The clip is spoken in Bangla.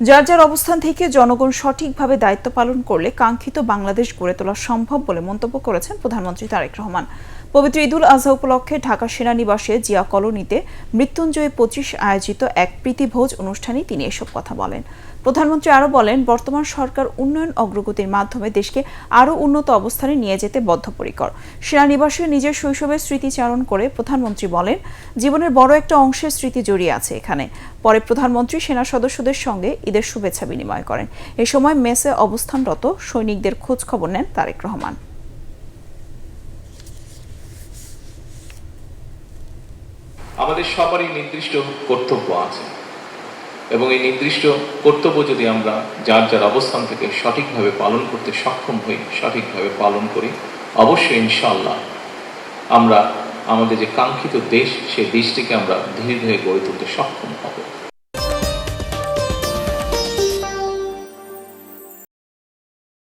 যার যার অবস্থান থেকে জনগণ সঠিকভাবে দায়িত্ব পালন করলে কাঙ্ক্ষিত বাংলাদেশ গড়ে তোলা সম্ভব বলে মন্তব্য করেছেন প্রধানমন্ত্রী তারেক রহমান। পবিত্র ঈদুল আজহা উপলক্ষে ঢাকা সেনানিবাসে জিয়া কলোনিতে মৃত্যুঞ্জয় 25 আয়োজিত এক প্রীতিভোজ অনুষ্ঠানে তিনি এসব কথা বলেন। প্রধানমন্ত্রী আরও বলেন, বর্তমান সরকার উন্নয়ন অগ্রগতির মাধ্যমে দেশকে আরও উন্নত অবস্থানে নিয়ে যেতে বদ্ধপরিকর। সেনানিবাসে নিজের শৈশবের স্মৃতিচারণ করে প্রধানমন্ত্রী বলেন, জীবনের বড় একটা অংশের স্মৃতি জড়িয়ে আছে এখানে। পরে প্রধানমন্ত্রী সেনা সদস্যদের সঙ্গে ঈদের শুভেচ্ছা বিনিময় করেন। এ সময় মেসে অবস্থানরত সৈনিকদের খোঁজ খবর নেন তারেক রহমান। আমাদের সবারই নির্দিষ্ট কর্তব্য আছে এবং এই নির্দিষ্ট কর্তব্য যদি আমরা যার যার অবস্থান থেকে সঠিকভাবে পালন করতে সক্ষম হই, সঠিকভাবে পালন করি, অবশ্যই ইনশাআল্লাহ আমরা আমাদের যে কাঙ্ক্ষিত দেশ, সেই দেশটিকে আমরা ধীরে ধীরে গড়ে তুলতে সক্ষম হব।